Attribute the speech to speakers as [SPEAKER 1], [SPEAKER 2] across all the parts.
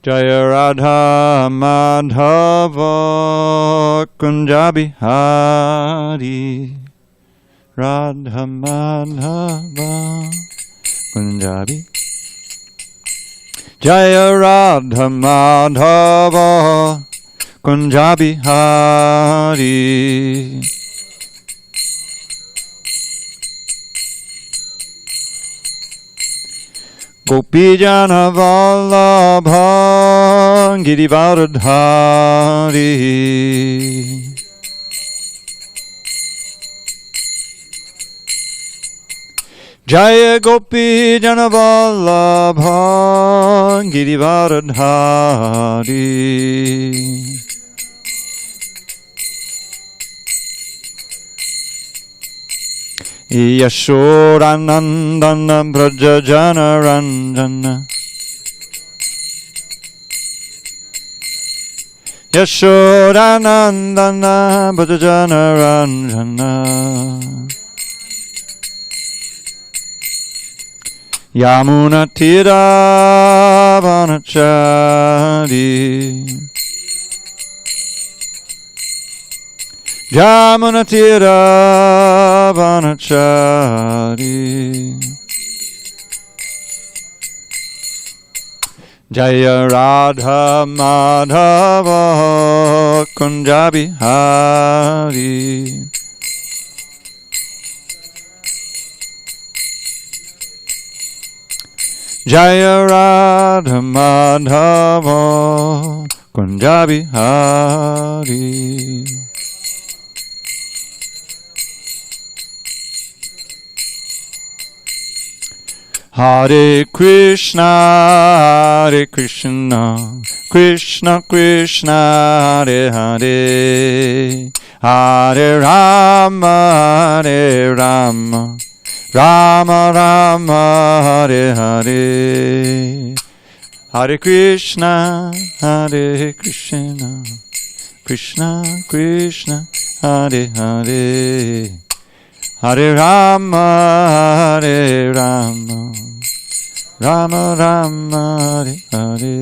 [SPEAKER 1] Jaya Radha Madhava Kunja Bihari. Radha Madhava Kunja Bihari. Jaya Radha Madhava Kunja Bihari. Gopi Jana Vallabha Girivardhari. Jaya Gopi Jana Vallabha Girivardhari. Yashodanandana Braja Jana Ranjana. Yashodanandana Braja Jana Ranjana. Yamuna Tira Vanachari. Yamuna Tira Vanachari. Jaya Radha Madhava Kunja Bihari. Jaya Radha Madhava Kunja Bihari. Hare Krishna, Hare Krishna, Krishna Krishna, Hare Hare, Hare Rama, Hare Rama, Rama Rama, Hare Hare, Hare Krishna, Hare Krishna, Krishna Krishna, Hare Hare, Hare Rama, Hare Rama, Rama Rama, Hare Hare,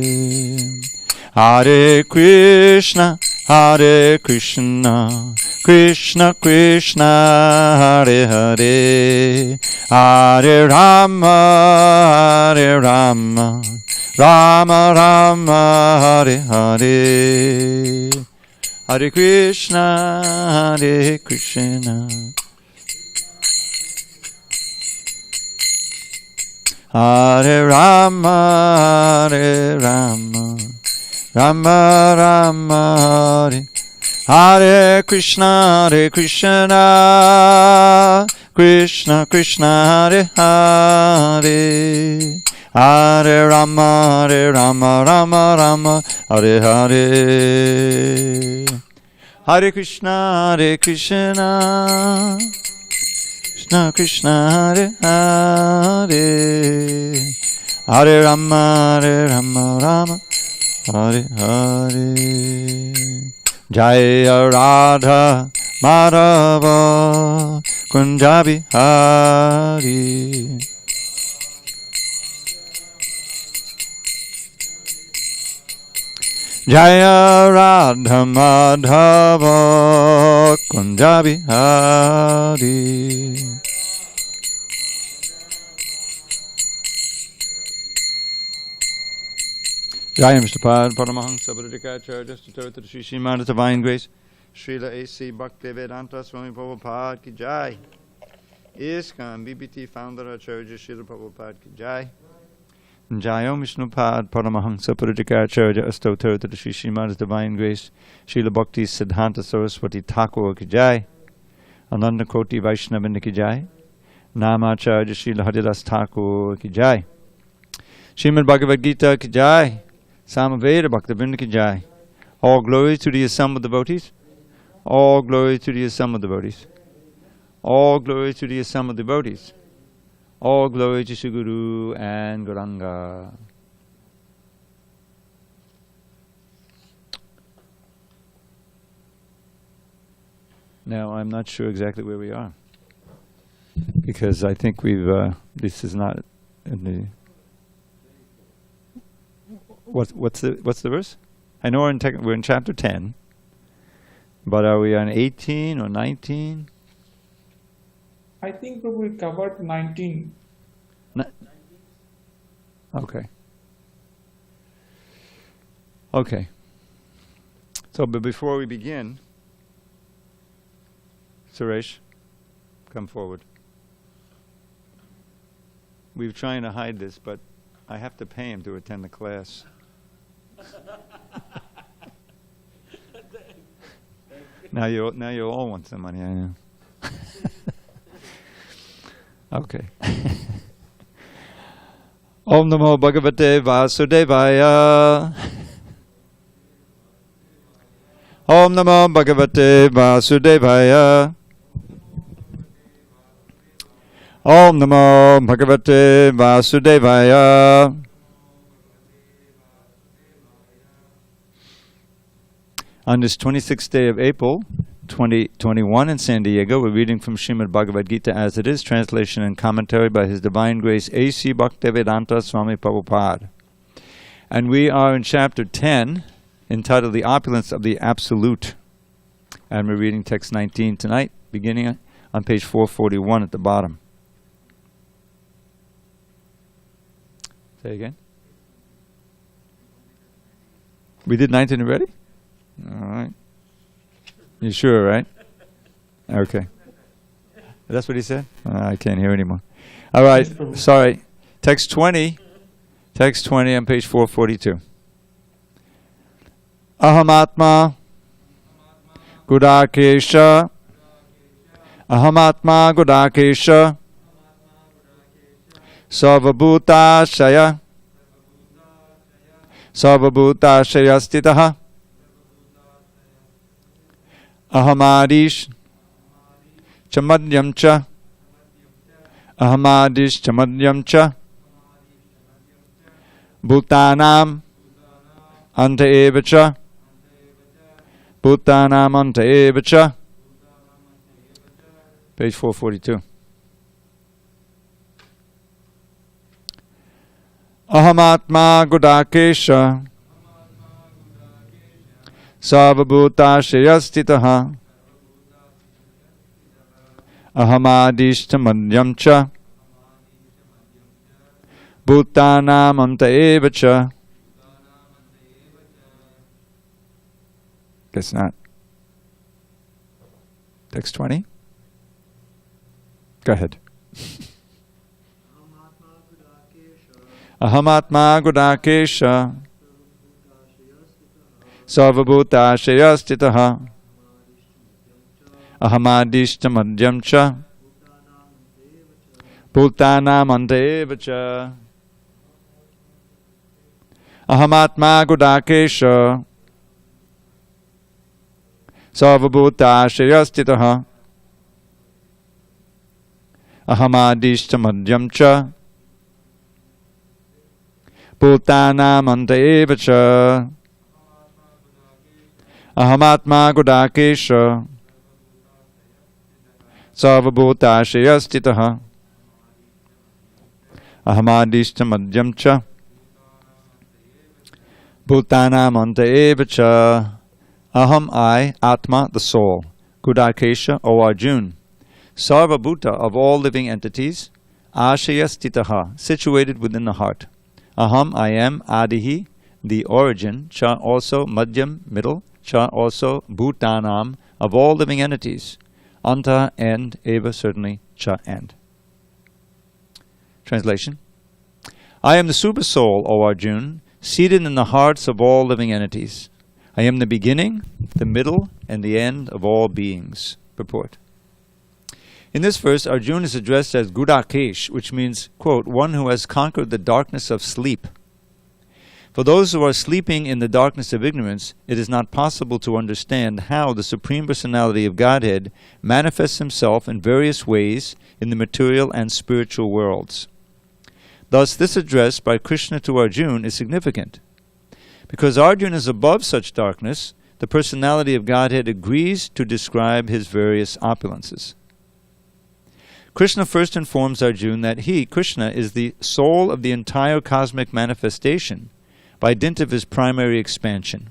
[SPEAKER 1] Hare Krishna, Hare Krishna, Krishna Krishna, Hare Hare, Hare Rama, Hare Rama, Rama Rama, Hare Hare, Hare Krishna, Hare Krishna, Hare Rama, Hare Rama, Rama Rama, Hare Hare Krishna, Hare Krishna, Krishna Krishna, Hare Hare, Hare Rama, Hare Rama, Rama Rama, Hare Hare, Hare Krishna, Hare Krishna, Krishna Krishna, Hare Hare, Hare Rama, Hare Rama, Rama Hare Hare. Jaya Radha Madhava Kunja Bihari. Jaya Radha Madhava Kunja Bihari. Jaya Mr. Pad Paramahansa Buddhikacharya, just to the Sri Srimad Divine Grace, Srila A.C. Bhaktivedanta Swami Prabhupada ki Jai. ISKCON BBT founder Acharya Srila Prabhupada ki Jai. Jayo Vishnupad Paramahansa Buddhikacharya, Astotar to the Sri Srimad Divine Grace, Srila Bhakti Siddhanta Saraswati Thakur ki Jai. Ananda Koti Vaishnavinda ki Jai. Namacharya Srila Haridas Thakur ki Jai. Srimad Bhagavad Gita ki Jai. Samaveda Bhaktivinoda ki Jai. All glory to the assembled devotees. All glory to the assembled devotees. All glory to the assembled devotees. All glory to Sri Guru and Gauranga. Now, I'm not sure exactly where we are, because I think we've, this is not in the... What's the verse? I know we're in chapter 10, but are we on 18 or 19?
[SPEAKER 2] I think we covered 19.
[SPEAKER 1] Okay. Okay. So, but before we begin, Suresh, come forward. We're trying to hide this, but I have to pay him to attend the class. Now you all want some money, I know. Okay. Om Namo Bhagavate Vasudevaya. Om Namo Bhagavate Vasudevaya. Om Namo Bhagavate Vasudevaya. On this 26th day of April, 2021 in SanDiego, we're reading from Srimad Bhagavad Gita as it is, translation and commentary by His Divine Grace A.C. Bhaktivedanta Swami Prabhupada. And we are in chapter 10, entitled The Opulence of the Absolute. And we're reading text 19 tonight, beginning on page 441 at the bottom. Say again? We did 19 already? All right. You sure, right? Okay. That's what he said? I can't hear anymore. All right. Sorry. Text 20 on page 442. Ahamatma Gudakesha Ahamatma Gudakesha Sarvabhutashaya Sarvabhutashaya Stitaha Ahamadish Chamadyam Cha Ahamadish Chamadyam Cha Bhutanam Anta Eva Cha Bhutanam Anta Eva Cha. Page 442. Ahamatma Gudakesha Sarvabhutashayastitaha Ahamadishtamadhyam cha Bhutanam anta eva cha. Guess not. Text 20. Go ahead. Ahamatma Gudakesha Sarvabhutashayastitaha Ahamadishtamadhyam cha Bhutanam anta eva cha. Ahamatma Gudakesha Sarvabhutashayastitaha Ahamadishtamadhyam cha Bhutanam anta eva cha. Ahamatma Gudakesha Sarvabhutashayastitaha Ahamadishtamadhyam cha Bhutanam anta eva cha. Aham, I, Atma, the soul, Gudakesha, O Arjun, Sarvabhuta, of all living entities, Ashayastitaha, situated within the heart. Aham, I am, Adihi, the origin, Cha, also, Madhyam, middle, Cha, also, Bhutanam, of all living entities, Anta, and, Eva, certainly, Cha, and. Translation. I am the Super Soul, O Arjun, seated in the hearts of all living entities. I am the beginning, the middle, and the end of all beings. Purport. In this verse, Arjuna is addressed as Gudakesh, which means, quote, one who has conquered the darkness of sleep. For those who are sleeping in the darkness of ignorance, it is not possible to understand how the Supreme Personality of Godhead manifests himself in various ways in the material and spiritual worlds. Thus, this address by Krishna to Arjuna is significant. Because Arjuna is above such darkness, the personality of Godhead agrees to describe his various opulences. Krishna first informs Arjuna that he, Krishna, is the soul of the entire cosmic manifestation, by dint of his primary expansion.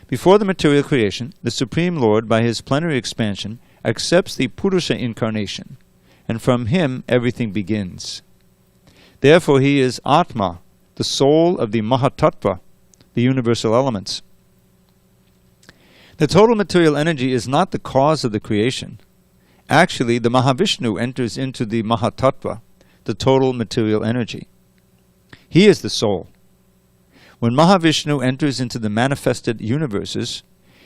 [SPEAKER 1] Before the material creation, the Supreme Lord, by his plenary expansion, accepts the Purusha incarnation, and from him everything begins. Therefore he is Atma, the soul of the Mahatattva, the universal elements. The total material energy is not the cause of the creation. Actually, the Mahavishnu enters into the Mahatattva, the total material energy. He is the soul. When Mahavishnu enters into the manifested universes,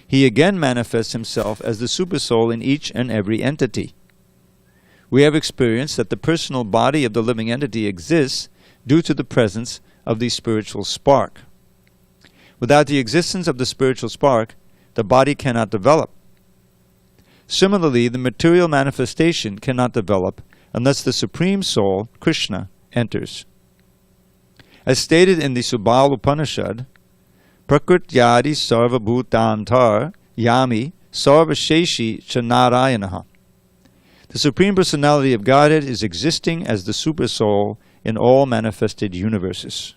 [SPEAKER 1] he again manifests himself as the Supersoul in each and every entity. We have experienced that the personal body of the living entity exists due to the presence of the spiritual spark. Without the existence of the spiritual spark, the body cannot develop. Similarly, the material manifestation cannot develop unless the Supreme Soul, Krishna, enters. As stated in the Subal Upanishad, Prakrityadi sarva bhutantar yami sarva sheshi chanarayanaha. The Supreme Personality of Godhead is existing as the Super Soul in all manifested universes.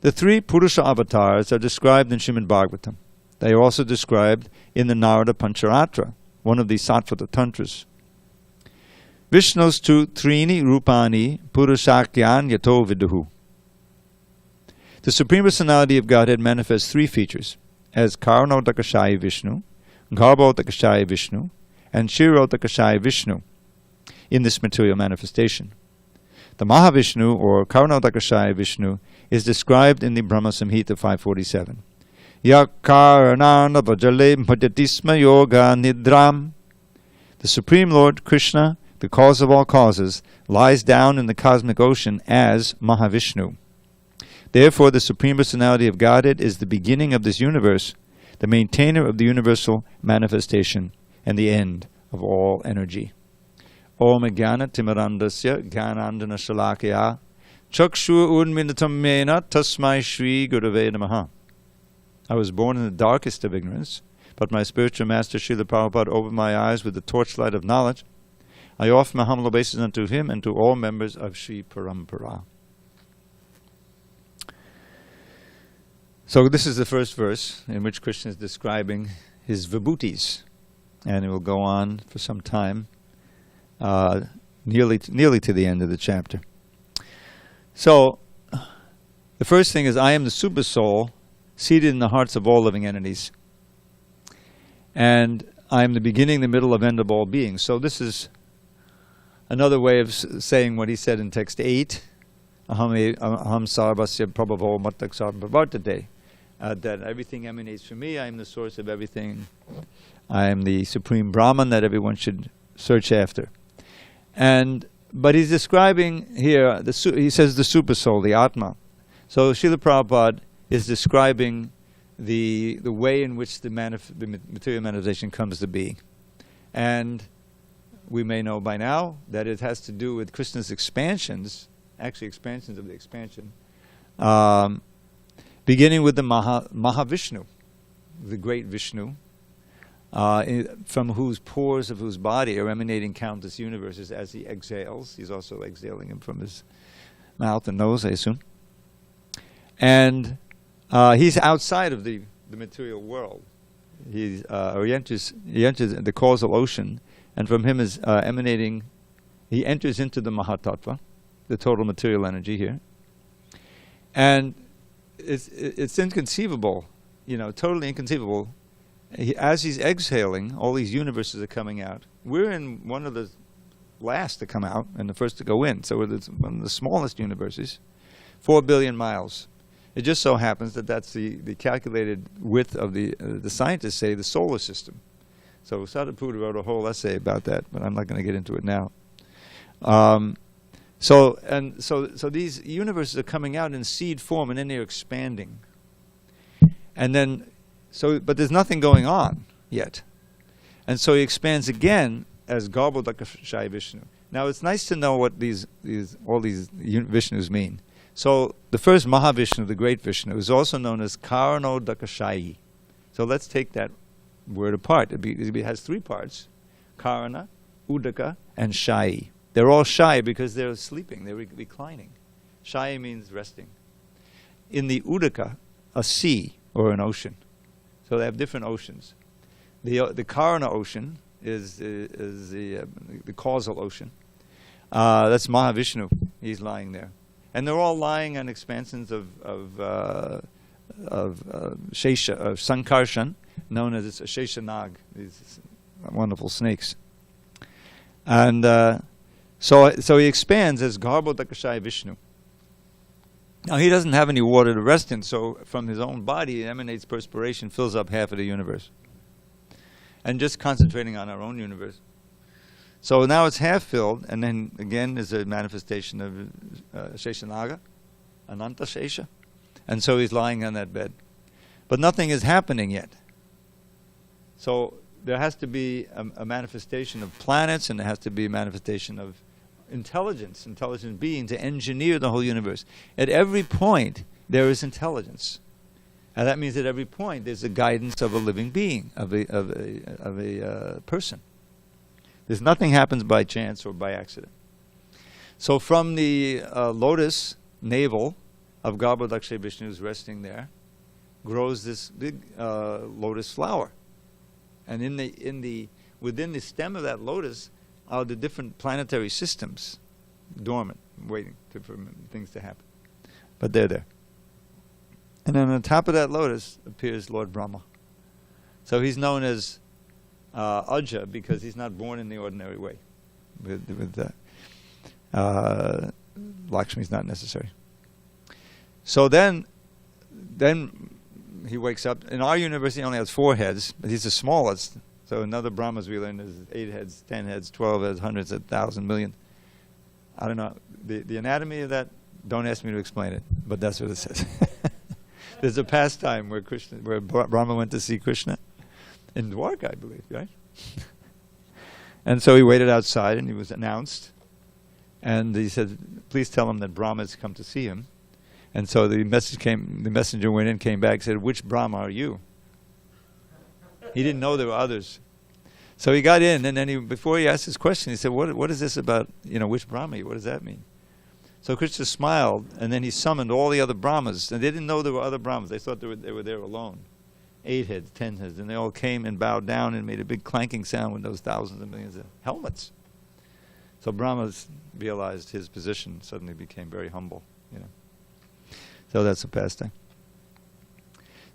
[SPEAKER 1] The three Purusha avatars are described in Srimad Bhagavatam. They are also described in the Narada Pancharatra, one of the Sattvata Tantras. Vishnu's tu trini rupani purushakyan yato viduhu. The Supreme Personality of Godhead manifests three features, as Karnodakashayi Vishnu, Garbhodakashayi Vishnu, and Shirodakashayi Vishnu, in this material manifestation. The Mahavishnu, or Karnodakashayi Vishnu, is described in the Brahma Samhita 547. Yakarnana vajale bhajatisma yoga nidram. The Supreme Lord, Krishna, the cause of all causes, lies down in the cosmic ocean as Mahavishnu. Therefore, the Supreme Personality of Godhead is the beginning of this universe, the maintainer of the universal manifestation, and the end of all energy. Om Jnana Timirandasya Jnanandana Shalakaya Chakshu Unminatam Mena Tasmai Shri Gurave Namaha. I was born in the darkest of ignorance, but my spiritual master Srila Prabhupada opened my eyes with the torchlight of knowledge. I offer my humble obeisance unto him and to all members of Sri Parampara. So this is the first verse in which Krishna is describing his vibhutis, and it will go on for some time, nearly to the end of the chapter. So, the first thing is, I am the Super Soul, seated in the hearts of all living entities. And I am the beginning, the middle, of end of all beings. So this is another way of saying what he said in text 8, Aham sarvasya prabhavo mattak sarvavartate, that everything emanates from me, I am the source of everything, I am the supreme Brahman that everyone should search after. But he's describing here, he says the Super Soul, the Atma. So Srila Prabhupada is describing the way in which the material manifestation comes to be. And we may know by now that it has to do with Krishna's expansions, actually expansions of the expansion, beginning with the Mahavishnu, the great Vishnu, from whose pores of whose body are emanating countless universes as he exhales. He's also exhaling them from his mouth and nose, I assume. And he's outside of the material world. He enters the causal ocean, and from him is emanating, he enters into the Mahatattva, the total material energy here. And it's inconceivable, totally inconceivable. As he's exhaling, all these universes are coming out. We're in one of the last to come out and the first to go in. So we're one of the smallest universes, 4 billion miles. It just so happens that that's the calculated width of the scientists say the solar system. So Sadhapura wrote a whole essay about that, but I'm not going to get into it now. So these universes are coming out in seed form, and then they're expanding. And then, but there's nothing going on yet. And so he expands again as Garbhodakashayi Vishnu. Now it's nice to know what all these Vishnus mean. So the first Mahavishnu, the great Vishnu, is also known as Karnodakashayi. So let's take that word apart. It has three parts: Karna, Udaka, and Shayi. They're all shy because they're sleeping, they're reclining. Shayi means resting. in the Udaka, a sea or an ocean. So they have different oceans. The Karana ocean is the causal ocean. That's Mahavishnu. He's lying there, and they're all lying on expansions of Shesha, of Sankarshan, known as Shesha Nag. These wonderful snakes. And so he expands as Garbhodakashaya Vishnu. Now he doesn't have any water to rest in, so from his own body it emanates perspiration, fills up half of the universe. And just concentrating on our own universe. So now it's half filled, and then again is a manifestation of Sheshanaga, Ananta Shesha. And so he's lying on that bed. But nothing is happening yet. So there has to be a manifestation of planets, and there has to be a manifestation of intelligent being to engineer the whole universe. At every point there is intelligence. And that means at every point there's a guidance of a living being, of a person. There's nothing happens by chance or by accident. So from the lotus navel of Garbhodakshaya Vishnu, who's resting there, grows this big lotus flower. And within the stem of that lotus are the different planetary systems, dormant, waiting for things to happen. But they're there. And then on the top of that lotus appears Lord Brahma. So he's known as Aja because he's not born in the ordinary way. Lakshmi is not necessary. So then he wakes up. In our universe, he only has 4 heads, but he's the smallest. So in other Brahmas we learn there's 8 heads, 10 heads, 12 heads, hundreds, 1,000, million. I don't know. The anatomy of that, don't ask me to explain it, but that's what it says. There's a pastime where Brahma went to see Krishna in Dwarka, I believe, right? And so he waited outside, and he was announced. And he said, "Please tell him that Brahma has come to see him." And so the messenger went in, came back, and said, "Which Brahma are you?" He didn't know there were others. So he got in, and then before he asked his question, he said, "What is this about? Which Brahma? What does that mean?" So Krishna smiled, and then he summoned all the other Brahmas, and they didn't know there were other Brahmas. They thought they were there alone. 8 heads, 10 heads, and they all came and bowed down and made a big clanking sound with those thousands and millions of helmets. So Brahma realized his position, suddenly became very humble. So that's a pastime.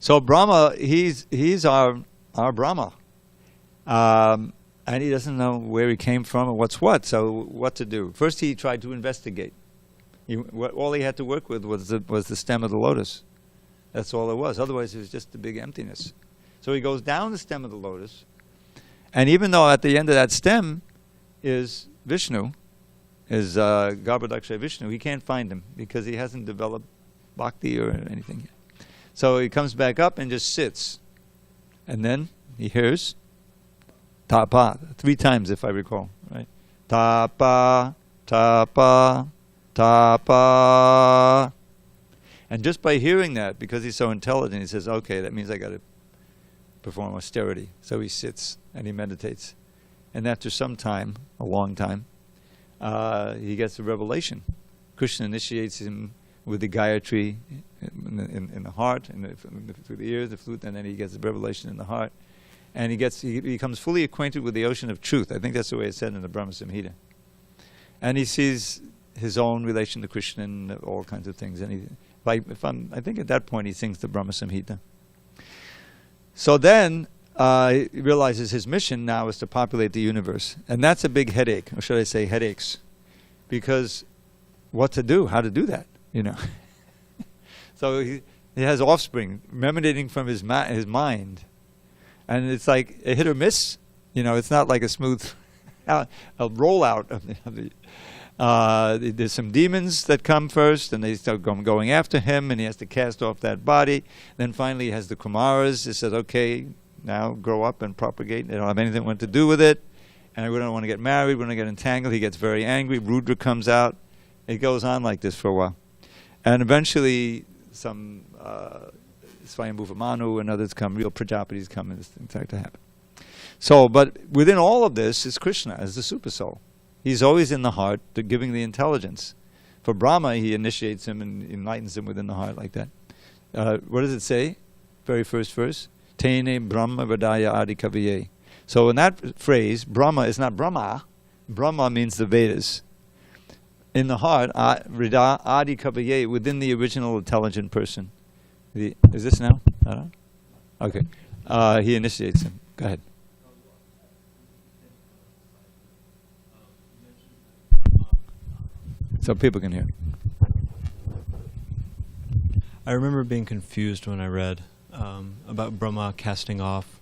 [SPEAKER 1] So Brahma, he's our Brahma, and he doesn't know where he came from or what's what. So what to do? First, he tried to investigate. All he had to work with was the stem of the lotus. That's all it was. Otherwise, it was just a big emptiness. So he goes down the stem of the lotus, and even though at the end of that stem is Vishnu, is Garbhodakshaya Vishnu, he can't find him because he hasn't developed bhakti or anything yet. So he comes back up and just sits. And then he hears Tapa, 3 times if I recall, right? Tapa, Tapa, Tapa. And just by hearing that, because he's so intelligent, he says, okay, that means I got to perform austerity. So he sits and he meditates. And after some time, a long time, he gets a revelation. Krishna initiates him with the Gayatri in the heart, through the ears, the flute, and then he gets the revelation in the heart. And he becomes fully acquainted with the ocean of truth. I think that's the way it's said in the Brahma Samhita. And he sees his own relation to Krishna and all kinds of things. And I think at that point he sings the Brahma Samhita. So then he realizes his mission now is to populate the universe. And that's a big headache, or should I say headaches. Because what to do, how to do that, So he has offspring emanating from his mind. And it's like a hit or miss. It's not like a smooth a rollout of the there's some demons that come first, and they start going after him, and he has to cast off that body. Then finally he has the Kumaras. He says, okay, now grow up and propagate. They don't have anything to do with it. And we don't want to get married. We don't get entangled. He gets very angry. Rudra comes out. It goes on like this for a while. And eventually some Swayambhuva Manu and others come, real Prajapatis come, and this thing starts to happen. So, but within all of this is Krishna as the super soul. He's always in the heart, giving the intelligence. For Brahma, he initiates him and enlightens him within the heart like that. What does it say? Very first verse. Tene Brahma Vadaya Adi Kaviye. So in that phrase, Brahma is not Brahma. Brahma means the Vedas. In the heart, Rida Adi Kaviye, within the original intelligent person. Is this now? I don't know. Okay. He initiates him. Go ahead. So people can hear.
[SPEAKER 3] I remember being confused when I read about Brahma casting off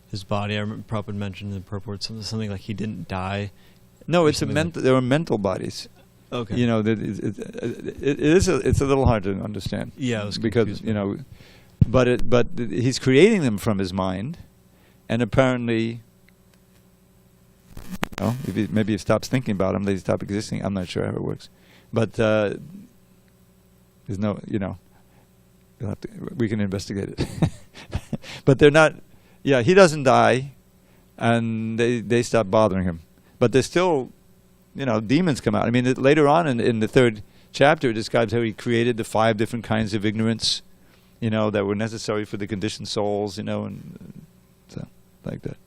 [SPEAKER 3] his body. I remember Prabhupada mentioned in the purport something like he didn't die.
[SPEAKER 1] No, it's there are mental bodies.
[SPEAKER 3] Okay.
[SPEAKER 1] You know, it's a little hard to understand.
[SPEAKER 3] Yeah, it was
[SPEAKER 1] because
[SPEAKER 3] confusing.
[SPEAKER 1] but he's creating them from his mind, and apparently, maybe he stops thinking about them, they stop existing. I'm not sure how it works, but there's no, we can investigate it. But they're not. Yeah, he doesn't die, and they stop bothering him. But there's still, demons come out. I mean, later on in the third chapter, it describes how he created the 5 different kinds of ignorance, that were necessary for the conditioned souls, and so like that.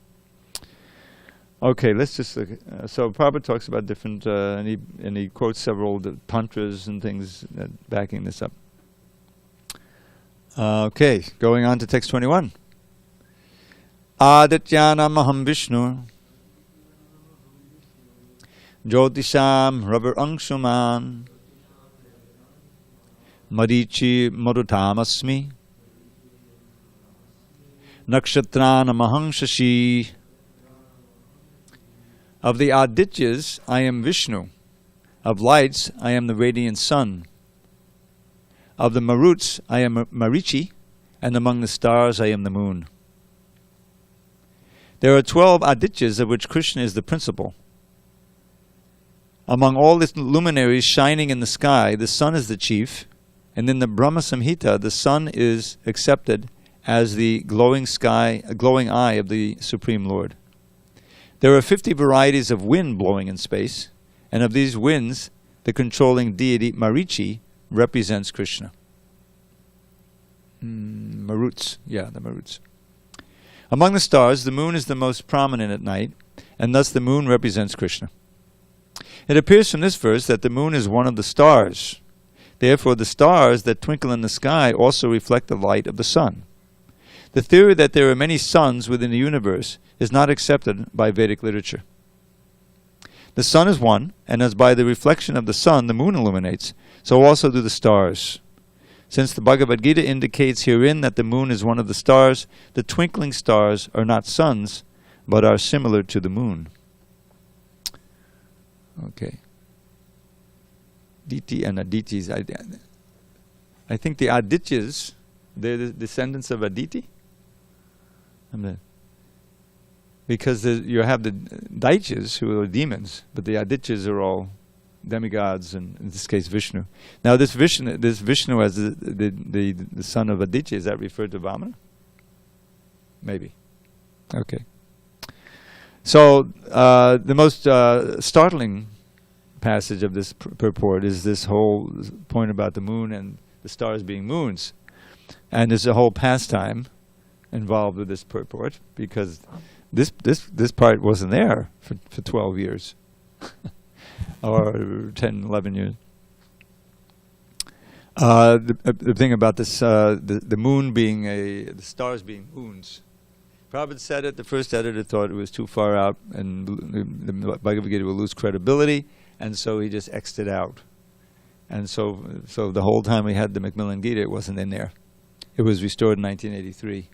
[SPEAKER 1] Okay, let's just look. So Prabhupada talks about different, and he quotes several tantras and things backing this up. Okay, going on to text 21. Adityanamaham Vishnu Jyotisham Ravar Angshuman Marichi Marutamasmi Nakshatranamaham Shashi. Of the Adityas, I am Vishnu. Of lights, I am the radiant sun. Of the Maruts, I am Marichi, and among the stars, I am the moon. There are 12 Adityas, of which Krishna is the principal. Among all the luminaries shining in the sky, the sun is the chief, and in the Brahma Samhita, the sun is accepted as the glowing eye of the Supreme Lord. There are 50 varieties of wind blowing in space, and of these winds, the controlling deity Marichi represents Krishna. Maruts, the Maruts. Among the stars, the moon is the most prominent at night, and thus the moon represents Krishna. It appears from this verse that the moon is one of the stars. Therefore, the stars that twinkle in the sky also reflect the light of the sun. The theory that there are many suns within the universe is not accepted by Vedic literature. The sun is one, and as by the reflection of the sun the moon illuminates, so also do the stars. Since the Bhagavad Gita indicates herein that the moon is one of the stars, the twinkling stars are not suns, but are similar to the moon. Okay. Diti and Aditis. I think the Adityas, they're the descendants of Aditi. Because you have the Daityas, who are demons, but the Adityas are all demigods, and in this case Vishnu. Now this Vishnu as the son of Aditya, is that referred to Vamana? Maybe. Okay. So the most startling passage of this purport is this whole point about the moon and the stars being moons. And there's a whole pastime involved with this purport, because this part wasn't there for 12 years. Or 10, 11 years. The thing about this, the moon being the stars being moons. Prabhupada said it, the first editor thought it was too far out, and the Bhagavad Gita will lose credibility, and so he just X'd it out. And so the whole time we had the Macmillan Gita, it wasn't in there. It was restored in 1983.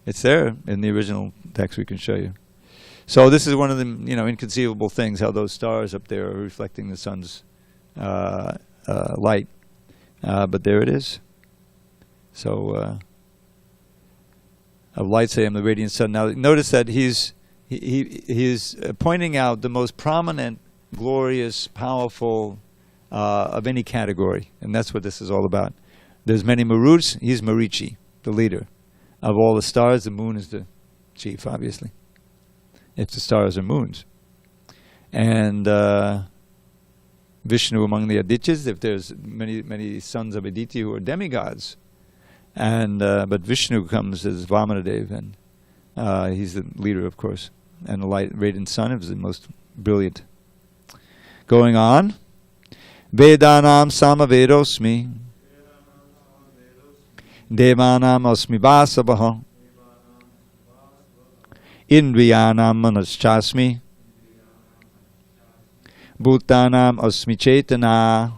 [SPEAKER 1] It's there in the original text, we can show you. So this is one of the inconceivable things, how those stars up there are reflecting the sun's light. But there it is. So of lights I am the radiant sun. Now notice that he's pointing out the most prominent, glorious, powerful of any category, and that's what this is all about. There's many Maruts. He's Marichi, the leader. Of all the stars, the moon is the chief, obviously, if the stars are moons. And Vishnu among the Adityas, if there's many sons of Aditya who are demigods. And but Vishnu comes as Vamanadev, and he's the leader, of course, and the light radiant sun is the most brilliant. Going on, Vedanam Samavedosmi, Devanam Asmi Vasavaha, Indriyanam Manaschasmi, Bhutanam Asmi Chetana.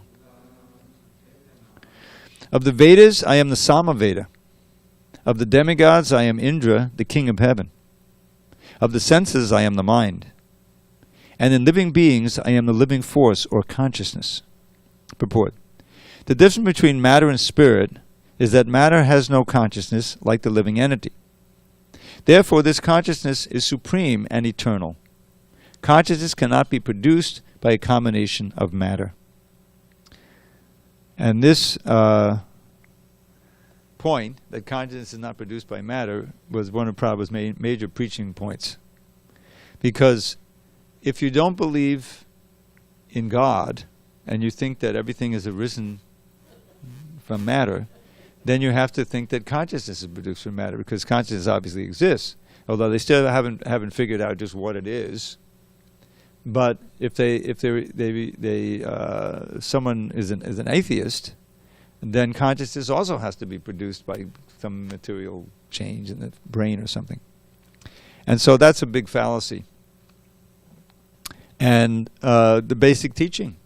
[SPEAKER 1] Of the Vedas, I am the Samaveda. Of the demigods, I am Indra, the king of heaven. Of the senses, I am the mind. And in living beings, I am the living force or consciousness. Purport. The difference between matter and spirit is that matter has no consciousness like the living entity. Therefore, this consciousness is supreme and eternal. Consciousness cannot be produced by a combination of matter. And this point, that consciousness is not produced by matter, was one of Prabhupada's major preaching points. Because if you don't believe in God, and you think that everything has arisen from matter, then you have to think that consciousness is produced from matter, because consciousness obviously exists, although they still haven't figured out just what it is. But if someone is an atheist, then consciousness also has to be produced by some material change in the brain or something. And so that's a big fallacy. And the basic teaching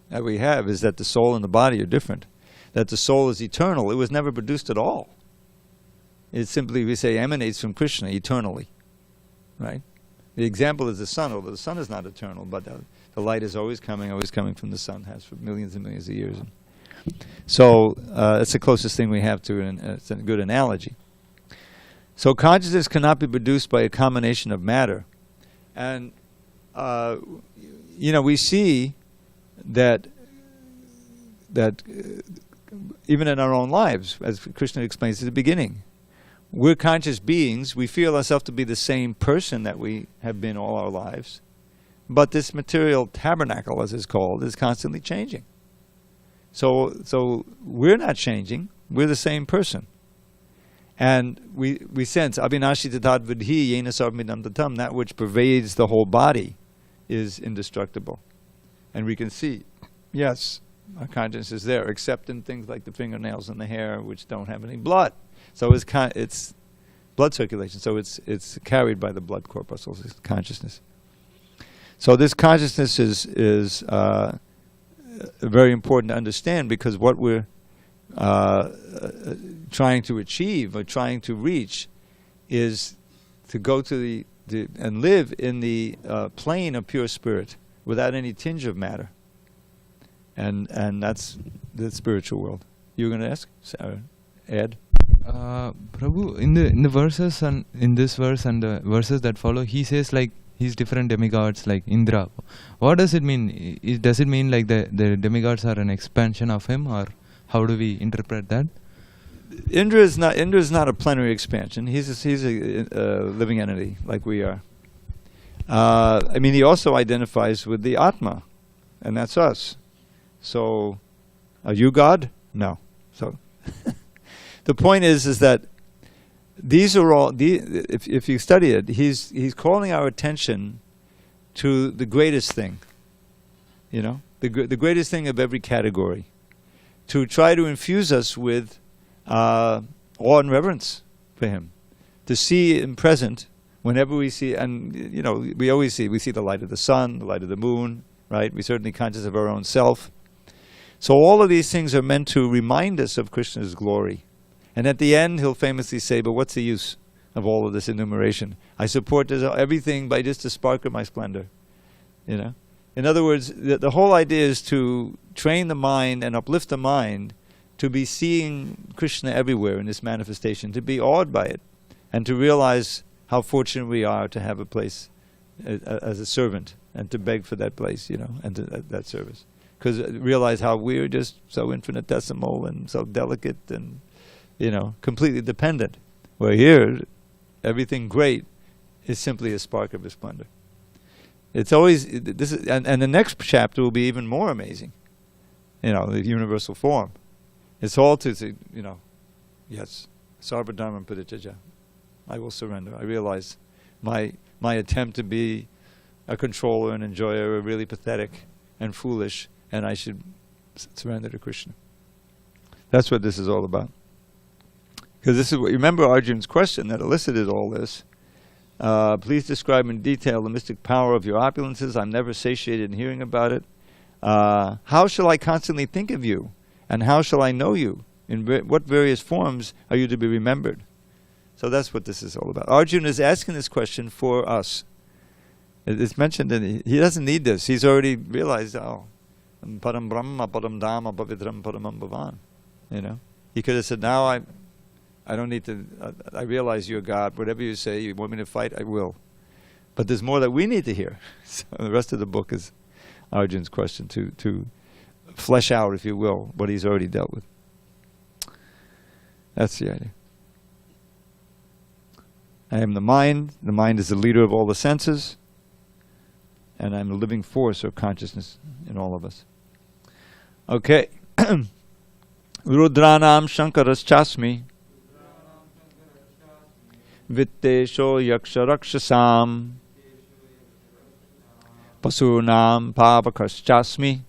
[SPEAKER 1] that we have is that the soul and the body are different. That the soul is eternal. It was never produced at all. It simply, we say, emanates from Krishna eternally. Right? The example is the sun, although the sun is not eternal, but the light is always coming from the sun, has for millions and millions of years. So it's the closest thing we have to, and it's a good analogy. So consciousness cannot be produced by a combination of matter. And, we see that even in our own lives, as Krishna explains at the beginning, we're conscious beings. We feel ourselves to be the same person that we have been all our lives. But this material tabernacle, as it's called, is constantly changing. So we're not changing. We're the same person. And we sense, Abhinashita tad vidhi yena sarvamidam tatam, that which pervades the whole body is indestructible. And we can see, yes, our consciousness is there, except in things like the fingernails and the hair, which don't have any blood. So it's blood circulation. So it's carried by the blood corpuscles, this consciousness. So this consciousness is very important to understand, because what we're trying to achieve or trying to reach is to go to and live in the plane of pure spirit without any tinge of matter. And that's the spiritual world. You were going to ask? Ed?
[SPEAKER 4] Prabhu, in the verses and in this verse and the verses that follow, he says like he's different demigods like Indra. What does it mean? Does it mean like the demigods are an expansion of him, or how do we interpret that?
[SPEAKER 1] Indra is not a plenary expansion. He's a living entity like we are. He also identifies with the Atma, and that's us. So, are you God? No. So, the point is that these are all. If you study it, he's calling our attention to the greatest thing. The greatest thing of every category, to try to infuse us with awe and reverence for him, to see him present whenever we see. And we always see the light of the sun, the light of the moon. Right? We're certainly conscious of our own self. So all of these things are meant to remind us of Krishna's glory. And at the end, he'll famously say, but what's the use of all of this enumeration? I support everything by just a spark of my splendor. In other words, the whole idea is to train the mind and uplift the mind to be seeing Krishna everywhere in this manifestation, to be awed by it, and to realize how fortunate we are to have a place as a servant, and to beg for that place, and that service. Because realize how we're just so infinitesimal and so delicate and, completely dependent. Where here, everything great is simply a spark of his splendor. It's always, and the next chapter will be even more amazing. The universal form. It's all to, Yes. Sarvadharma Parityajya. I will surrender. I realize my attempt to be a controller and enjoyer are really pathetic and foolish, and I should surrender to Krishna. That's what this is all about. Because this is what, remember Arjuna's question that elicited all this. Please describe in detail the mystic power of your opulences. I'm never satiated in hearing about it. How shall I constantly think of you? And how shall I know you? In what various forms are you to be remembered? So that's what this is all about. Arjuna is asking this question for us. It's mentioned that he doesn't need this. He's already realized, oh, Param Brahma, Param Dhamma, Pavitram, Paramam Bhavan. You know, he could have said, now I don't need to. I realize you're God. Whatever you say, you want me to fight, I will. But there's more that we need to hear. So the rest of the book is Arjuna's question to flesh out, if you will, what he's already dealt with. That's the idea. I am the mind. The mind is the leader of all the senses. And I'm the living force or consciousness in all of us. Okay. Rudranam Shankaras Chasmi Vittesho Yaksha Rakshasam Pasunam Pavakas Chasmi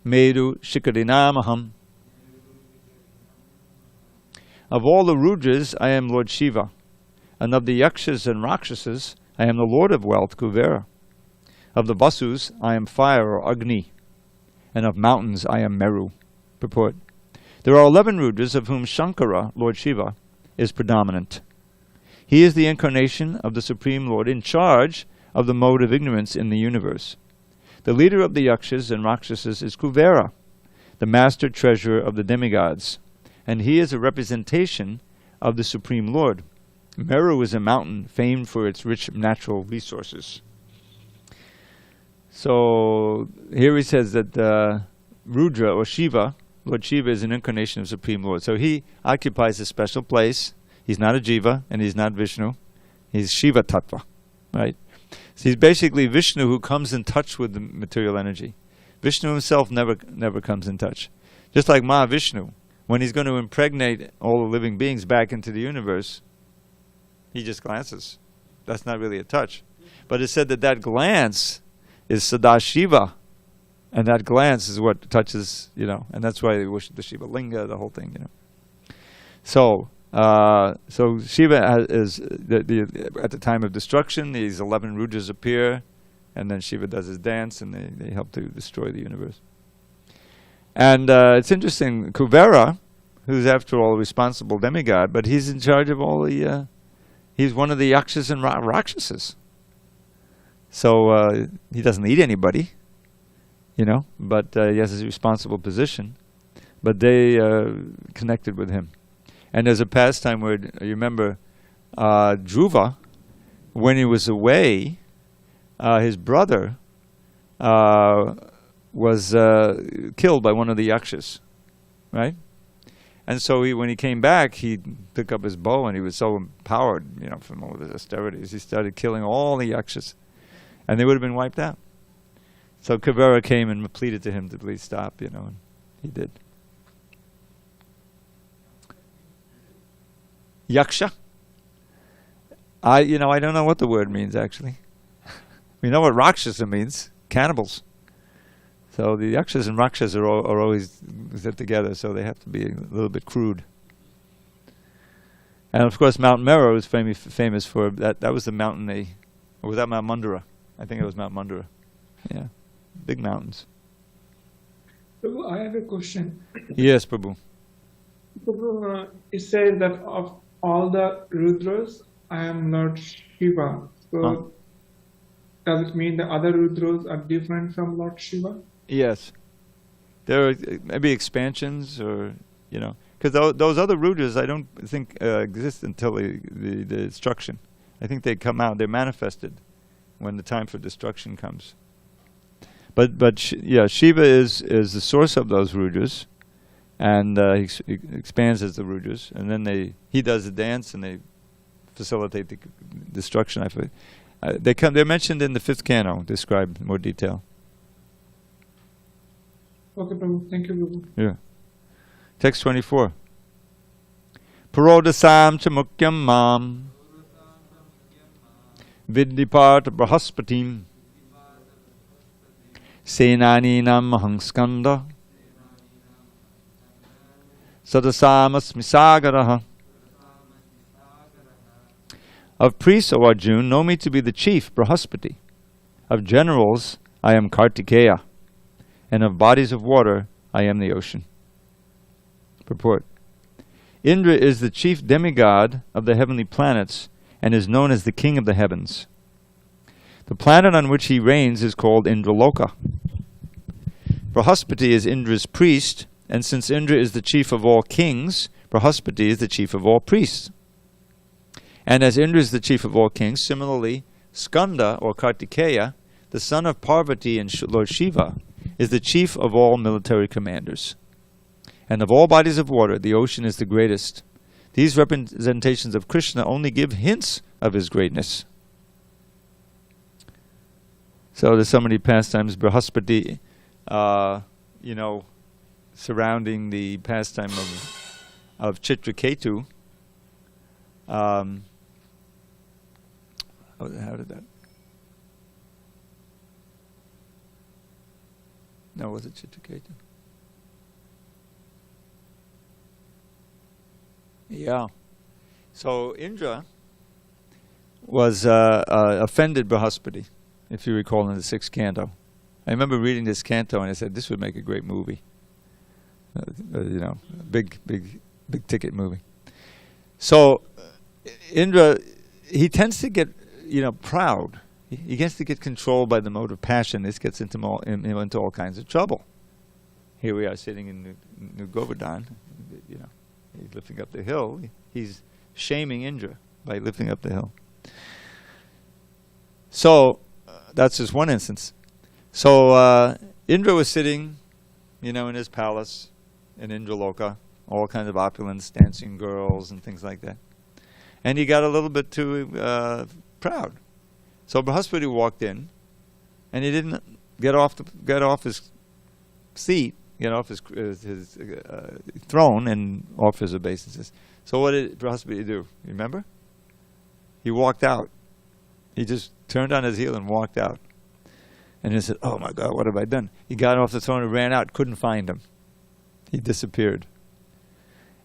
[SPEAKER 1] Medu Shikarinamaham. Of all the Rudras, I am Lord Shiva, and of the Yakshas and Rakshasas, I am the Lord of Wealth, Kuvera. Of the Vasus, I am fire or Agni, and of mountains, I am Meru. Purport. There are 11 Rudras, of whom Shankara, Lord Shiva, is predominant. He is the incarnation of the Supreme Lord in charge of the mode of ignorance in the universe. The leader of the Yakshas and Rakshasas is Kuvera, the master treasurer of the demigods, and he is a representation of the Supreme Lord. Meru is a mountain famed for its rich natural resources. So here he says that Rudra or Shiva, Lord Shiva, is an incarnation of Supreme Lord. So he occupies a special place. He's not a Jiva and he's not Vishnu. He's Shiva Tattva, right? So he's basically Vishnu who comes in touch with the material energy. Vishnu himself never comes in touch. Just like Mahavishnu, when he's going to impregnate all the living beings back into the universe, he just glances. That's not really a touch. But it's said that that glance is Sadashiva, and that glance is what touches, and that's why they worship the Shiva Linga, the whole thing, So Shiva is at the time of destruction, these 11 Rudras appear, and then Shiva does his dance, and they help to destroy the universe. And it's interesting, Kuvera, who's after all a responsible demigod, but he's in charge of all the, he's one of the Yakshas and Rakshasas. So he doesn't need anybody, but he has his responsible position. But they connected with him. And there's a pastime where, you remember, Dhruva, when he was away, his brother was killed by one of the Yakshas, right? And so when he came back, he took up his bow, and he was so empowered, from all of his austerities, he started killing all the Yakshas, and they would have been wiped out. So Kuvera came and pleaded to him to please stop, and he did. Yaksha? I don't know what the word means, actually. We know what Rakshasa means, cannibals. So the Yakshas and Rakshas are always together, so they have to be a little bit crude. And of course, Mount Meru is famous for that. That was the mountain or was that Mount Mandara? I think it was Mount Mandara. Yeah, big mountains.
[SPEAKER 2] Prabhu, I have a question.
[SPEAKER 1] Yes, Prabhu.
[SPEAKER 2] Prabhu, it says that of all the Rudras, I am Lord Shiva. So does it mean the other Rudras are different from Lord Shiva?
[SPEAKER 1] Yes. There are maybe expansions or, because those other Rudras I don't think exist until the destruction. I think they come out, they're manifested when the time for destruction comes. But Shiva is the source of those Rudras, and he expands as the Rudras, and then he does the dance and they facilitate the destruction. They're mentioned in the 5th canto, described in more detail.
[SPEAKER 2] Okay, Prabhu. Thank you, Prabhu.
[SPEAKER 1] Yeah. Text 24. Parodasam cha mukyam mam viddipata brahaspatim senani nam mahangskanda sadasamasmi sagaraha. Of priests, O Arjuna, know me to be the chief, Brahaspati. Of generals, I am Kartikeya. And of bodies of water, I am the ocean. Purport. Indra is the chief demigod of the heavenly planets and is known as the king of the heavens. The planet on which he reigns is called Indraloka. Brahaspati is Indra's priest, and since Indra is the chief of all kings, Brahaspati is the chief of all priests. And as Indra is the chief of all kings, similarly, Skanda, or Kartikeya, the son of Parvati and Lord Shiva, is the chief of all military commanders. And of all bodies of water, the ocean is the greatest. These representations of Krishna only give hints of his greatness. So there's so many pastimes, Brahaspati, surrounding the pastime of Chitraketu. How did that? No, was it Chitraketu? Yeah. So Indra was offended Brahaspati, if you recall, in the 6th canto. I remember reading this canto and I said, this would make a great movie. Big ticket movie. So Indra, he tends to get, proud. He gets to get controlled by the mode of passion. This gets into all kinds of trouble. Here we are sitting in New Govardhan, he's lifting up the hill. He's shaming Indra by lifting up the hill. So that's just one instance. So Indra was sitting, in his palace in Indraloka, all kinds of opulence, dancing girls and things like that. And he got a little bit too proud. So Brahaspati walked in, and he didn't get off his seat, get off his throne, and offer his obeisances. So what did Brahaspati do? Remember? He walked out. He just turned on his heel and walked out. And he said, "Oh my God, what have I done?" He got off the throne and ran out. Couldn't find him. He disappeared.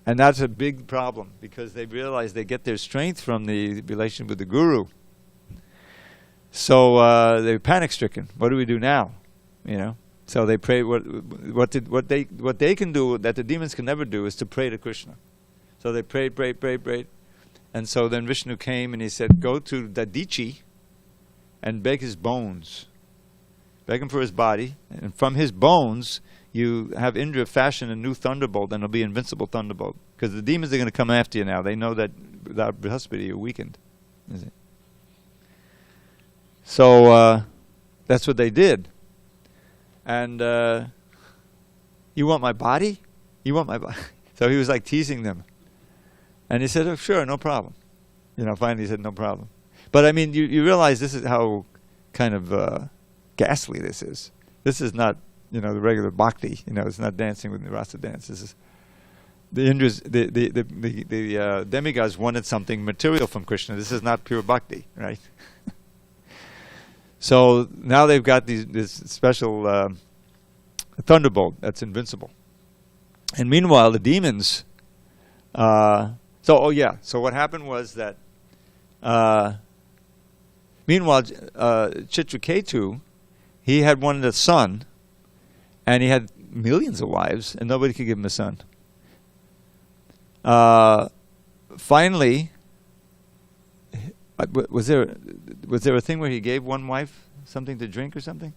[SPEAKER 1] And that's a big problem, because they realize they get their strength from the relation with the guru. So they're panic-stricken. What do we do now? So they pray. What they can do that the demons can never do is to pray to Krishna. So they prayed, and so then Vishnu came and he said, "Go to Dadichi and beg his bones. Beg him for his body, and from his bones you have Indra fashion a new thunderbolt, and it'll be invincible thunderbolt. Because the demons are going to come after you now. They know that without Brihaspati you're weakened." Is it? So that's what they did. And you want my body? You want my body? So he was like teasing them. And he said, "Oh, sure, no problem." Finally he said, "No problem." But I mean, you realize this is how kind of ghastly this is. This is not, the regular bhakti. It's not dancing with the rasa dance. This is the Indras, the demigods wanted something material from Krishna. This is not pure bhakti, right? So now they've got this special thunderbolt that's invincible. And meanwhile, the demons. So what happened was that. Meanwhile, Chitraketu, he had wanted a son, and he had millions of wives, and nobody could give him a son. Finally, was there a thing where he gave one wife something to drink or something?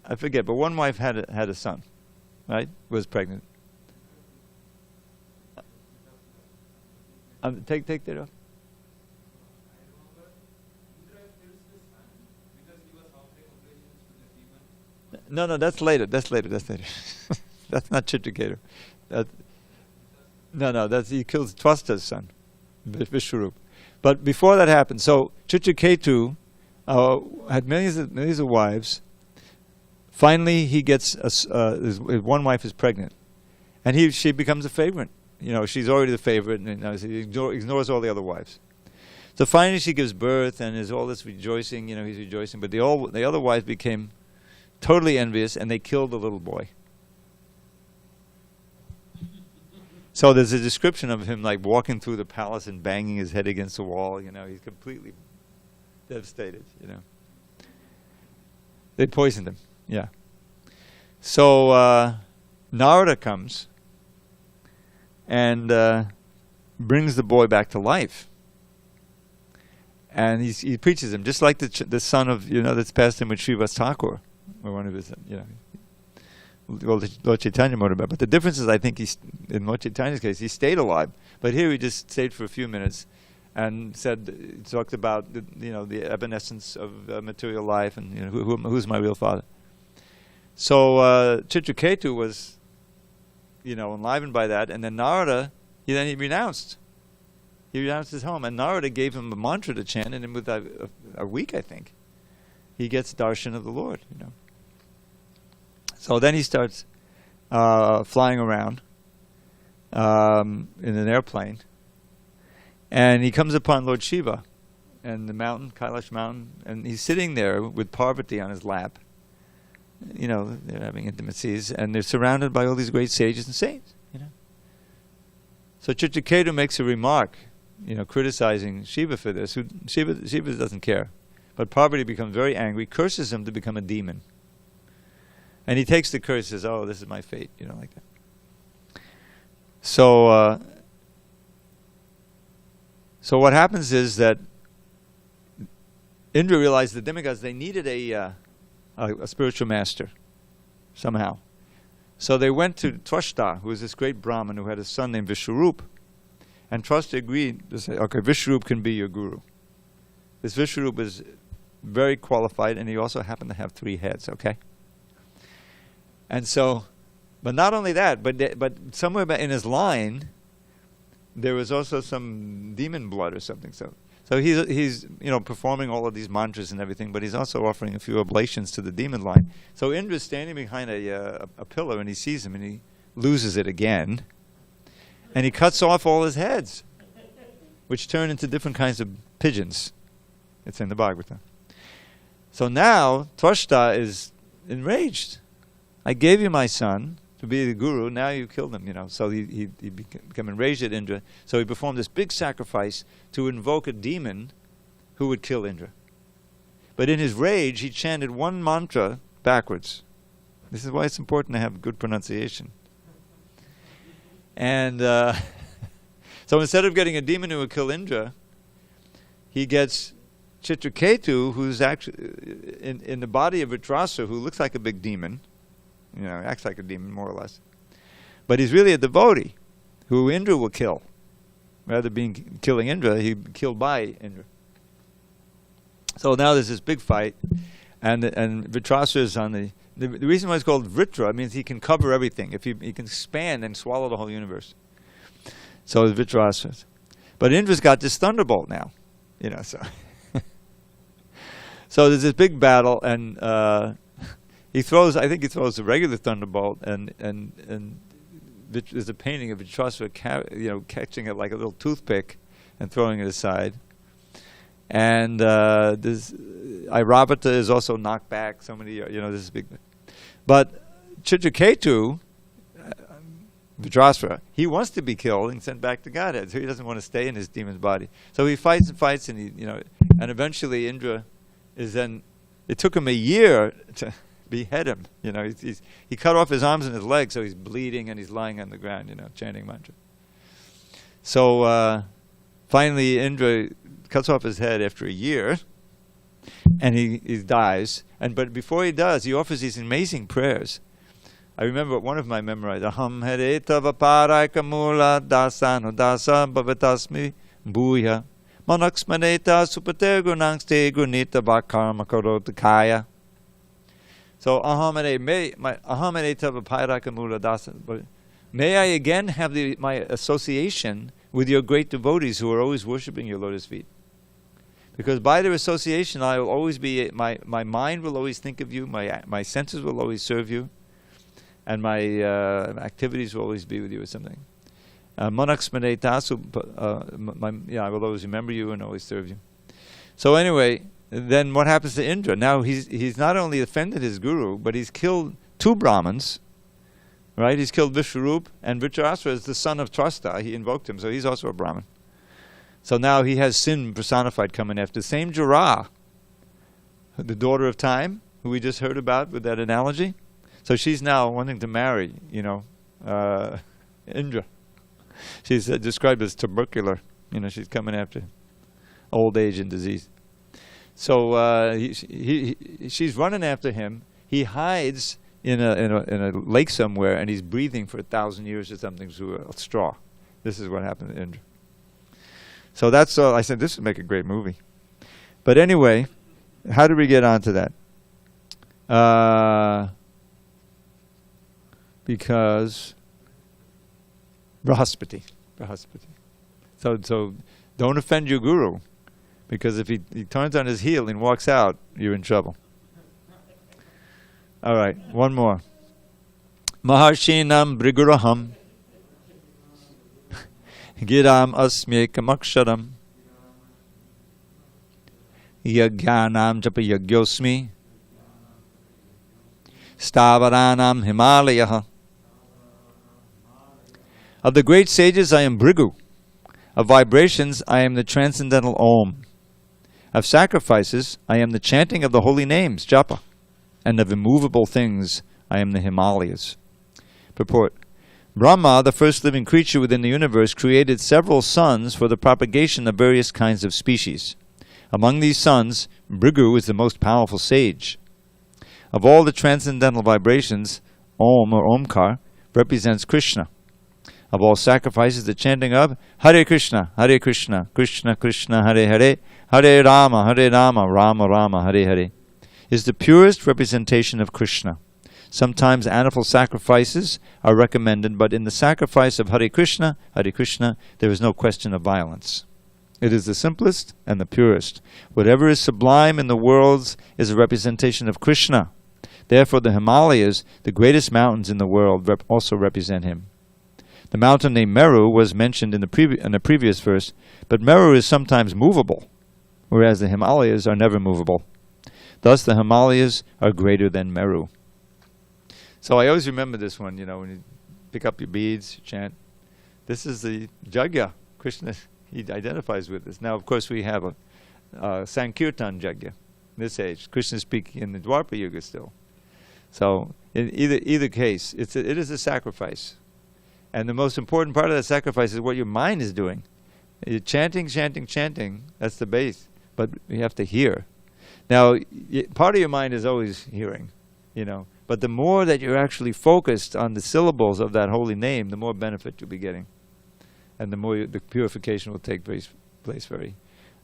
[SPEAKER 1] I forget, but one wife had a son, right? Was pregnant. Take that off. No, that's later. That's That's not Chitraketu. That's he kills Twasta's son, Vishwarup. But before that happened, so Chitraketu had millions of wives. Finally, he gets his one wife is pregnant, And she becomes a favorite. She's already the favorite, and he ignores all the other wives. So finally she gives birth, and there's all this rejoicing, he's rejoicing. But the other wives became totally envious, and they killed the little boy. So there's a description of him like walking through the palace and banging his head against the wall. He's completely devastated. They poisoned him. Yeah. So Narada comes and brings the boy back to life, and he preaches him just like the son of that's passed him with Srivas Thakur, or one of his Lord Chaitanya wrote about. But the difference is, I think in Lord Chaitanya's case, he stayed alive. But here he just stayed for a few minutes and talked about the evanescence of material life, and who's my real father. So Chitraketu was enlivened by that, and then Narada he renounced. He renounced his home, and Narada gave him a mantra to chant, and with a week, I think, he gets darshan of the Lord. So then he starts flying around in an airplane, and he comes upon Lord Shiva and the mountain, Kailash mountain, and he's sitting there with Parvati on his lap. They're having intimacies, and they're surrounded by all these great sages and saints. So Chitraketu makes a remark, criticizing Shiva for this. Shiva doesn't care, but Parvati becomes very angry, curses him to become a demon. And he takes the curse, says, "Oh, this is my fate," like that. So what happens is that Indra realized the demigods, they needed a spiritual master somehow. So they went to Twashta, who was this great Brahmin who had a son named Vishwarup. And Twashta agreed to say, "Okay, Vishwarup can be your guru." This Vishwarup was very qualified, and he also happened to have 3 heads, okay? And so, but not only that, but somewhere in his line, there was also some demon blood or something. So he's performing all of these mantras and everything, but he's also offering a few oblations to the demon line. So Indra's standing behind a pillar, and he sees him, and he loses it again, and he cuts off all his heads, which turn into different kinds of pigeons. It's in the Bhagavad Gita. So now Twashta is enraged. I gave you my son to be the guru, now you killed him, So he became enraged at Indra. So he performed this big sacrifice to invoke a demon who would kill Indra. But in his rage, he chanted one mantra backwards. This is why it's important to have good pronunciation. And so instead of getting a demon who would kill Indra, he gets Chitraketu, who's actually in the body of Vitrasura, who looks like a big demon. Acts like a demon, more or less. But he's really a devotee who Indra will kill. Rather than killing Indra, he'd be killed by Indra. So now there's this big fight, and Vitrasura is on the reason why it's called Vritra means he can cover everything. If he can expand and swallow the whole universe. So it's Vitrasura. But Indra's got this thunderbolt now. So so there's this big battle, and I think he throws the regular thunderbolt, and there's a painting of Vitrasura, catching it like a little toothpick and throwing it aside. And this Airavata is also knocked back. So many, this is big. But Chitraketu, Vitrasura, he wants to be killed and sent back to Godhead. So he doesn't want to stay in his demon's body. So he fights and fights, and and eventually Indra is then. It took him a year to behead him. He cut off his arms and his legs, so he's bleeding and he's lying on the ground, chanting mantra. So finally Indra cuts off his head after a year, and he dies. But before he does, he offers these amazing prayers. I remember one of my memorized. Aham hare tava paraika mula dasano dasa bhavatasmi bhuya manaksmaneta supater gunangste gunita vakarma karota kaya. So may I again have my association with your great devotees who are always worshipping your lotus feet. Because by their association, I will always be my mind will always think of you, my senses will always serve you, and my activities will always be with you or something. Manaksmane tasu, I will always remember you and always serve you. So anyway, then what happens to Indra? Now he's not only offended his guru, but he's killed 2 Brahmins, right? He's killed Vishwarup, and Vritarashtra is the son of Trasta. He invoked him, so he's also a Brahmin. So now he has sin personified coming after. The same Jara, the daughter of time, who we just heard about with that analogy. So she's now wanting to marry, Indra. She's described as tubercular. She's coming after old age and disease. So she's running after him. He hides in a lake somewhere, and he's breathing for 1,000 years or something through a straw. This is what happened to Indra. So that's all. I said this would make a great movie. But anyway, how did we get onto that? Because Brahaspati. So don't offend your guru, because if he turns on his heel and walks out, you're in trouble. All right, one more. Maharshinam Briguraham Giram Asmyekamaksharam Yagyanam Japa Yagyosmi Stavaranam Himalayaha. Of the great sages I am Bhrigu. Of vibrations I am the transcendental Om. Of sacrifices I am the chanting of the holy names, Japa. And of immovable things I am the Himalayas. Purport. Brahma, the first living creature within the universe, created several sons for the propagation of various kinds of species. Among these sons, Bhrigu is the most powerful sage. Of all the transcendental vibrations, Om or Omkar represents Krishna. Of all sacrifices, the chanting of Hare Krishna, Krishna Krishna, Hare Hare, Hare Rama, Rama Rama, Hare Hare, is the purest representation of Krishna. Sometimes animal sacrifices are recommended, but in the sacrifice of Hare Krishna, there is no question of violence. It is the simplest and the purest. Whatever is sublime in the worlds is a representation of Krishna. Therefore the Himalayas, the greatest mountains in the world, also represent him. The mountain named Meru was mentioned in the previous verse, but Meru is sometimes movable, whereas the Himalayas are never movable. Thus the Himalayas are greater than Meru. So I always remember this one, when you pick up your beads, you chant. This is the Jagya. Krishna, he identifies with this. Now, of course, we have a Sankirtan Jagya in this age. Krishna speaking in the Dwapara Yuga still. So in either case, it is a sacrifice. And the most important part of that sacrifice is what your mind is doing. You're chanting, that's the base. But you have to hear. Now, part of your mind is always hearing, But the more that you're actually focused on the syllables of that holy name, the more benefit you'll be getting. And the more the purification will take place very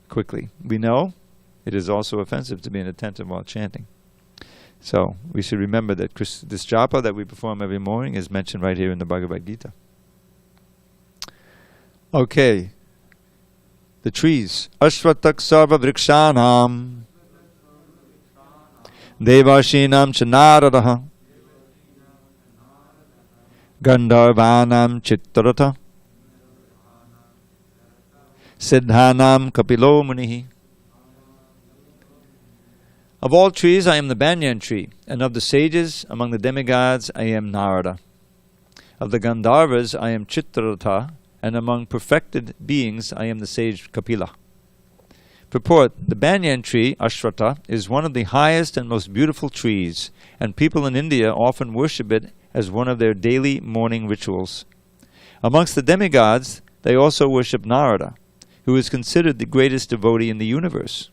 [SPEAKER 1] quickly. We know it is also offensive to be inattentive while chanting. So we should remember that this japa that we perform every morning is mentioned right here in the Bhagavad Gita. Okay. The trees. Ashvatak sarva vrikshanam Devashinam chanaradaha Gandharvanam chittarata Siddhanam kapilo munihi. Of all trees I am the banyan tree, and of the sages among the demigods I am Narada. Of the Gandharvas I am Chittarata, and among perfected beings I am the sage Kapila. Purport. The banyan tree, Ashwata, is one of the highest and most beautiful trees, and people in India often worship it as one of their daily morning rituals. Amongst the demigods, they also worship Narada, who is considered the greatest devotee in the universe.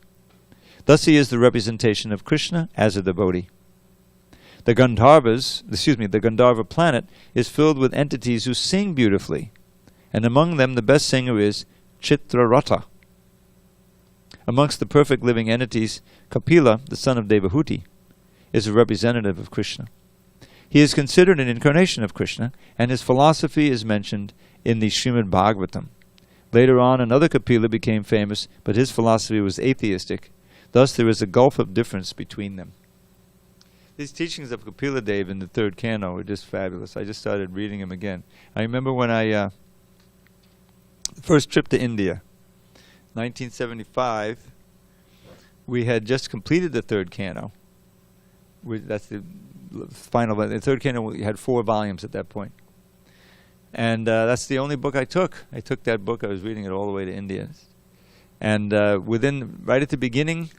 [SPEAKER 1] Thus he is the representation of Krishna as a devotee. The Gandharva planet is filled with entities who sing beautifully, and among them the best singer is Chitrarata. Amongst the perfect living entities, Kapila, the son of Devahuti, is a representative of Krishna. He is considered an incarnation of Krishna, and his philosophy is mentioned in the Srimad Bhagavatam. Later on, another Kapila became famous, but his philosophy was atheistic. Thus there is a gulf of difference between them. These teachings of Kapila Dev in the third canto were just fabulous. I just started reading them again. I remember when I first trip to India, 1975. We had just completed the third canto. That's the final. The third canto, we had 4 volumes at that point. And that's the only book I took. I took that book. I was reading it all the way to India. And right at the beginning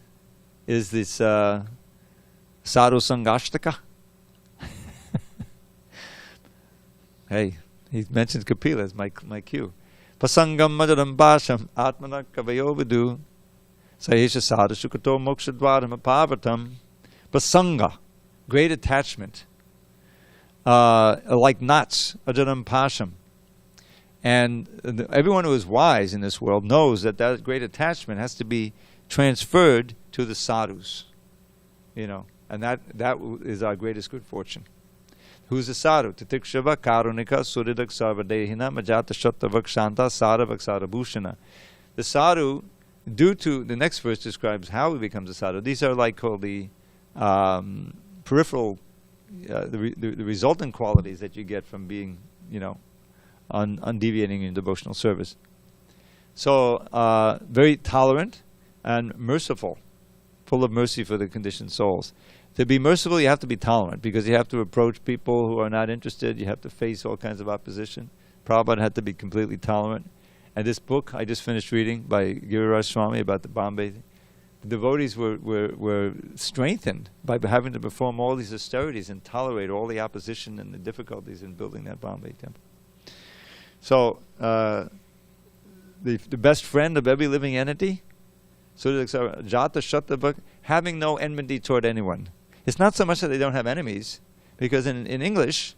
[SPEAKER 1] is this Sadhu Sangashtaka. Hey, he mentions Kapila as my cue. Pasangam Majaram Bhasham Atmana Kavayo Vidu Sahesha Sadhu Sukato Mokshadvaram Apavatam. Pasanga, great attachment. Like knots, Ajaram Pasham. And everyone who is wise in this world knows that great attachment has to be transferred to the sadhus. And that is our greatest good fortune. Who's a sadhu? Titikshava karunika suridak sarvadehina majata shattavak shanta saravak sarabhushana. The sadhu, due to the next verse describes how he becomes a sadhu. These are called the peripheral, the resultant qualities that you get from being, undeviating in devotional service. So, very tolerant and merciful, full of mercy for the conditioned souls. To be merciful, you have to be tolerant, because you have to approach people who are not interested. You have to face all kinds of opposition. Prabhupada had to be completely tolerant. And this book I just finished reading by Giriraj Swami about the Bombay, the devotees were strengthened by having to perform all these austerities and tolerate all the opposition and the difficulties in building that Bombay temple. So, the best friend of every living entity, Jata Shattabhak, having no enmity toward anyone. It's not so much that they don't have enemies, because in English,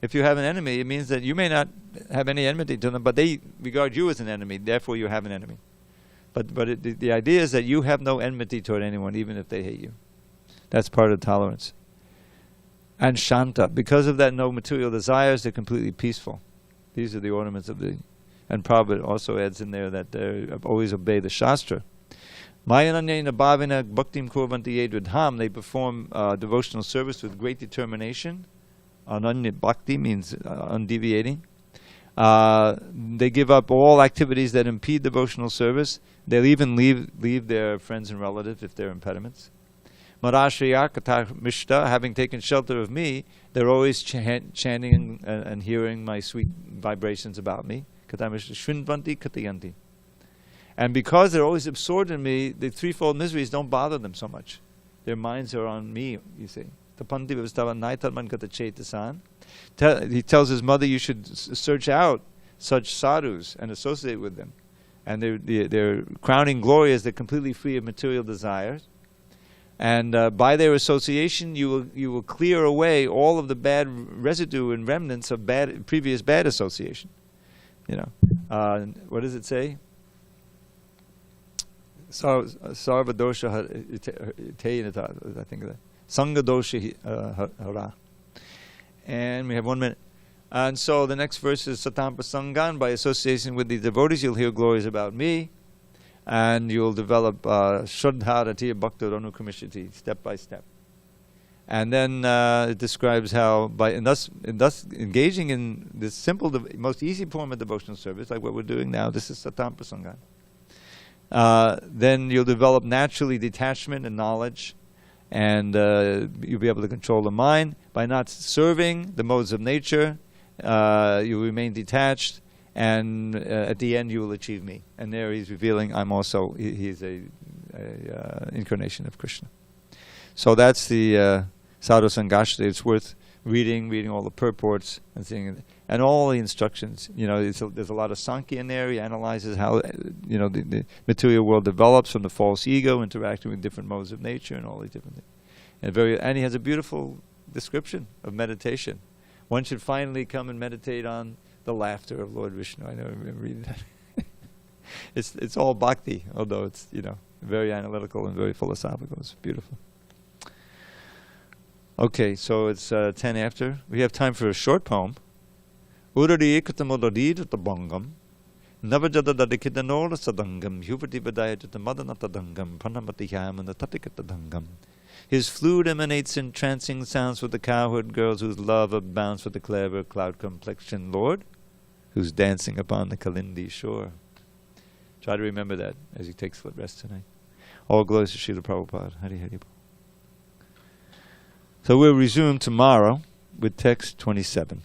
[SPEAKER 1] if you have an enemy, it means that you may not have any enmity to them, but they regard you as an enemy, therefore you have an enemy. But the idea is that you have no enmity toward anyone, even if they hate you. That's part of tolerance. And Shanta, because of that no material desires, they're completely peaceful. These are the ornaments of the... And Prabhupada also adds in there that they always obey the Shastra. Mayananyena bhavina bhaktim kurvanti yedvidham. They perform devotional service with great determination. Ananya bhakti means undeviating. They give up all activities that impede devotional service. They'll even leave their friends and relatives if they're impediments. Marashriya kata mishta, having taken shelter of me, they're always chanting and hearing my sweet vibrations about me. Kata mishta shrinvanti katayanti. And because they're always absorbed in me, the threefold miseries don't bother them so much. Their minds are on me, you see. He tells his mother, you should search out such sadhus and associate with them. And their crowning glory is they're completely free of material desires. And by their association, you will clear away all of the bad residue and remnants of previous bad association. What does it say? Sarva dosha, I think of that. Sangha dosha hara. And we have 1 minute. And so the next verse is Satampa Sangan. By association with the devotees, you'll hear glories about me. And you'll develop Shraddha Ratiya Bhakta Anukamishati, step by step. And then it describes how, thus engaging in this simple, most easy form of devotional service, like what we're doing now, this is Satampa Sangan. Then you'll develop naturally detachment and knowledge, and you'll be able to control the mind. By not serving the modes of nature, you remain detached, and at the end you will achieve me. And there he's revealing I'm also, he's a incarnation of Krishna. So that's the Sadhu Sangashta. It's worth reading all the purports and seeing, and all the instructions. There's a lot of Sankhya in there. He analyzes how the material world develops from the false ego, interacting with different modes of nature and all these different things. And he has a beautiful description of meditation. One should finally come and meditate on the laughter of Lord Vishnu. I never remember reading that. It's all bhakti, although it's very analytical and very philosophical. It's beautiful. Okay, so it's 10 after. We have time for a short poem. Urari ekatamodadidabangam navajadadadikidanora sadangam huvati vadayatatamadana tadangam pranamati yamanatatikatadangam His flute emanates entrancing sounds for the cowherd girls whose love abounds for the clever cloud-complexioned lord who's dancing upon the Kalindi shore. Try to remember that as he takes rest tonight. All glories to Srila Prabhupada. Hari Hari Bol. So we'll resume tomorrow with text 27.